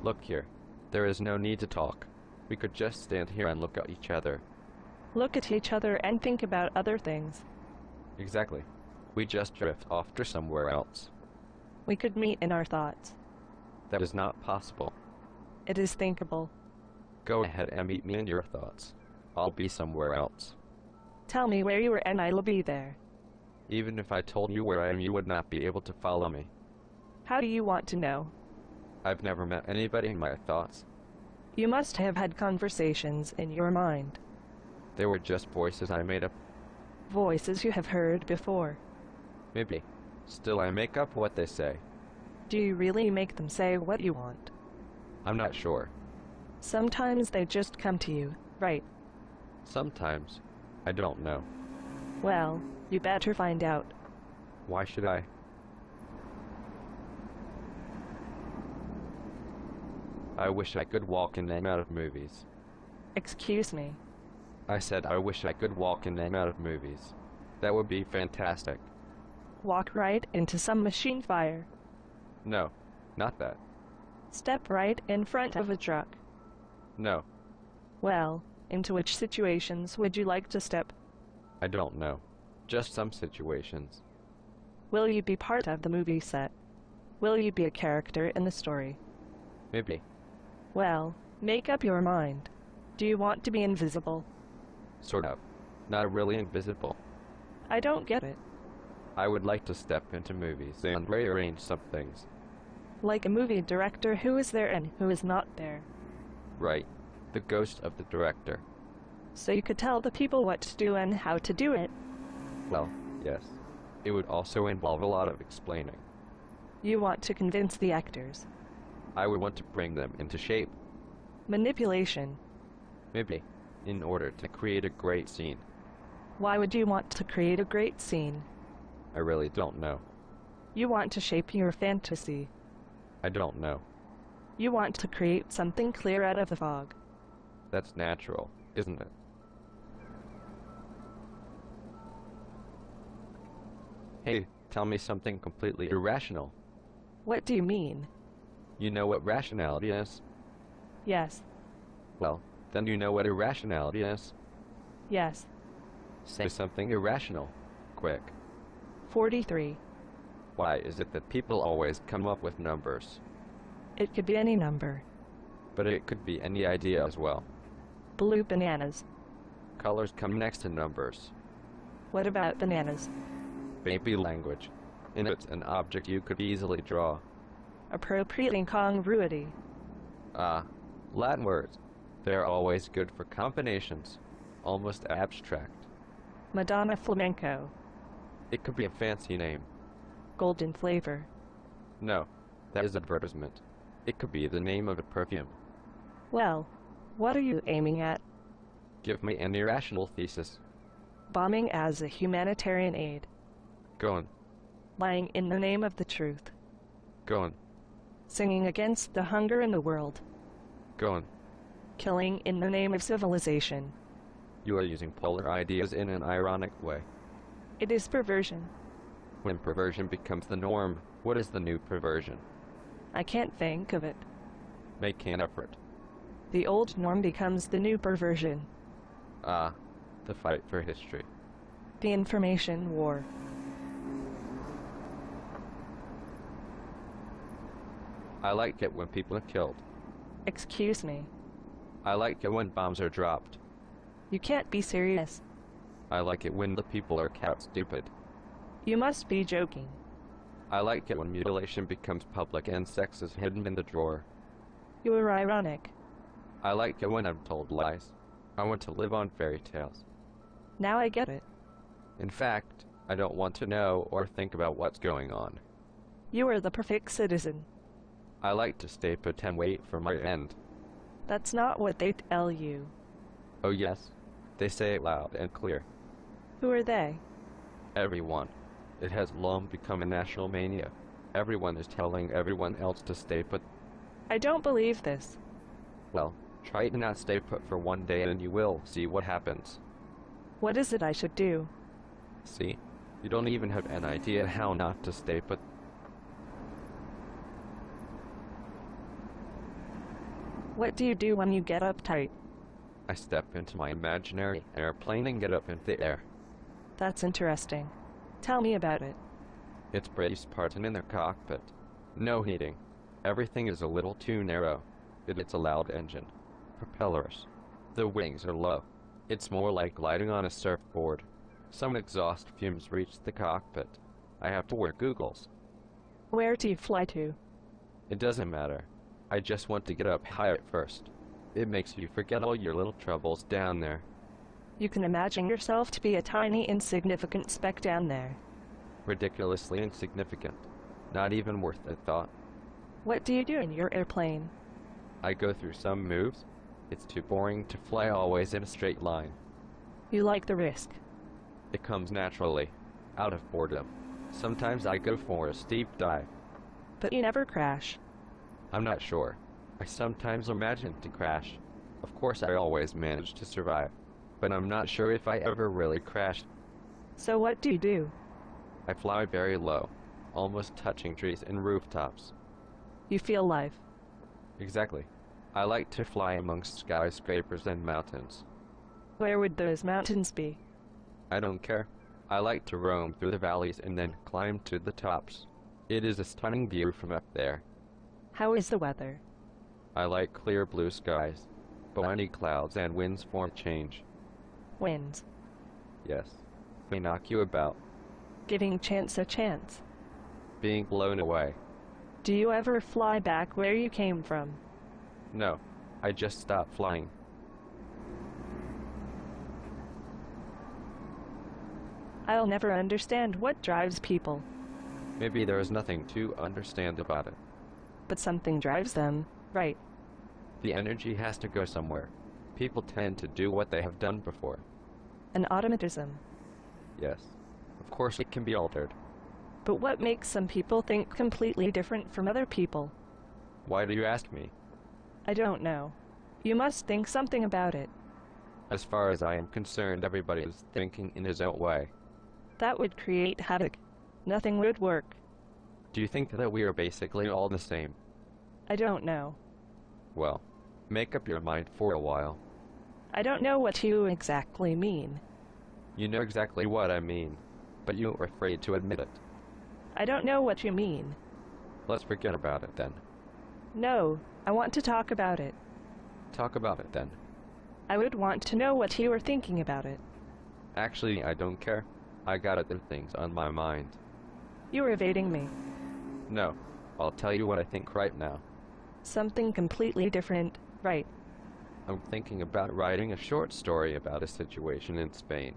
Look here. There is no need to talk. We could just stand here and look at each other. Look at each other and think about other things. Exactly. We just drift off to somewhere else. We could meet in our thoughts. That is not possible. It is thinkable. Go ahead and meet me in your thoughts. I'll be somewhere else. Tell me where you are and I'll be there. Even if I told you where I am, you would not be able to follow me. How do you want to know? I've never met anybody in my thoughts. You must have had conversations in your mind. They were just voices I made up. Voices you have heard before. Maybe. Still, I make up what they say. Do you really make them say what you want? I'm not sure. Sometimes they just come to you, right? Sometimes. I don't know. Well, you better find out. Why should I? I wish I could walk in and out of movies. Excuse me. I said I wish I could walk in and out of movies. That would be fantastic. Walk right into some machine fire. No, not that. Step right in front of a truck. No, Well, into which situations would you like to step? I don't know. Just some situations. Will you be part of the movie set? Will you be a character in the story? Maybe. Well, make up your mind. Do you want to be invisible? Sort of. Not really invisible. I don't get it. I would like to step into movies and rearrange some things. Like a movie director who is there and who is not there. Right. The ghost of the director. So you could tell the people what to do and how to do it. Well, yes. It would also involve a lot of explaining. You want to convince the actors. I would want to bring them into shape. Manipulation. Maybe. In order to create a great scene. Why would you want to create a great scene? I really don't know. You want to shape your fantasy. I don't know. You want to create something clear out of the fog. That's natural, isn't it? Hey, tell me something completely irrational. What do you mean? You know what rationality is? Yes. Well, then you know what irrationality is. Yes. Say something irrational. Quick. 43. Why is it that people always come up with numbers? It could be any number. But it could be any idea as well. Blue bananas. Colors come next to numbers. What about bananas? Baby language. And it's an object you could easily draw. Appropriate incongruity. Latin words. They're always good for combinations. Almost abstract. Madonna flamenco. It could be a fancy name. Golden flavor. No, that is advertisement. It could be the name of a perfume. Well, what are you aiming at? Give me an irrational thesis. Bombing as a humanitarian aid. Go on. Lying in the name of the truth. Go on. Singing against the hunger in the world. Go on. Killing in the name of civilization. You are using polar ideas in an ironic way. It is perversion. When perversion becomes the norm, what is the new perversion? I can't think of it. Make an effort. The old norm becomes the new perversion. The fight for history. The information war. I like it when people are killed. Excuse me. I like it when bombs are dropped. You can't be serious. I like it when the people are cat stupid. You must be joking. I like it when mutilation becomes public and sex is hidden in the drawer. You are ironic. I like it when I'm told lies. I want to live on fairy tales. Now I get it. In fact, I don't want to know or think about what's going on. You are the perfect citizen. I like to stay put and wait for my end. That's not what they tell you. Oh yes, they say it loud and clear. Who are they? Everyone. It has long become a national mania. Everyone is telling everyone else to stay put. I don't believe this. Well, try to not stay put for one day and you will see what happens. What is it I should do? See? You don't even have an idea how not to stay put. What do you do when you get uptight? I step into my imaginary airplane and get up into the air. That's interesting. Tell me about it. It's pretty Spartan in the cockpit. No heating. Everything is a little too narrow. It's a loud engine. Propellers. The wings are low. It's more like gliding on a surfboard. Some exhaust fumes reach the cockpit. I have to wear goggles. Where do you fly to? It doesn't matter. I just want to get up high at first. It makes you forget all your little troubles down there. You can imagine yourself to be a tiny, insignificant speck down there. Ridiculously insignificant. Not even worth a thought. What do you do in your airplane? I go through some moves. It's too boring to fly always in a straight line. You like the risk. It comes naturally, out of boredom. Sometimes I go for a steep dive. But you never crash. I'm not sure. I sometimes imagine to crash. Of course I always manage to survive. But I'm not sure if I ever really crashed. So what do you do? I fly very low, almost touching trees and rooftops. You feel life. Exactly. I like to fly amongst skyscrapers and mountains. Where would those mountains be? I don't care. I like to roam through the valleys and then climb to the tops. It is a stunning view from up there. How is the weather? I like clear blue skies, but any clouds and winds form change. Winds. Yes. They knock you about. Giving chance a chance. Being blown away. Do you ever fly back where you came from? No. I just stopped flying. I'll never understand what drives people. Maybe there is nothing to understand about it. But something drives them, right? The energy has to go somewhere. People tend to do what they have done before. An automatism. Yes. Of course it can be altered. But what makes some people think completely different from other people? Why do you ask me? I don't know. You must think something about it. As far as I am concerned, everybody is thinking in his own way. That would create havoc. Nothing would work. Do you think that we are basically all the same? I don't know. Well, make up your mind for a while. I don't know what you exactly mean. You know exactly what I mean, but you are afraid to admit it. I don't know what you mean. Let's forget about it then. No, I want to talk about it. Talk about it then. I would want to know what you were thinking about it. Actually, I don't care. I got other things on my mind. You're evading me. No, I'll tell you what I think right now. Something completely different, right? I'm thinking about writing a short story about a situation in Spain.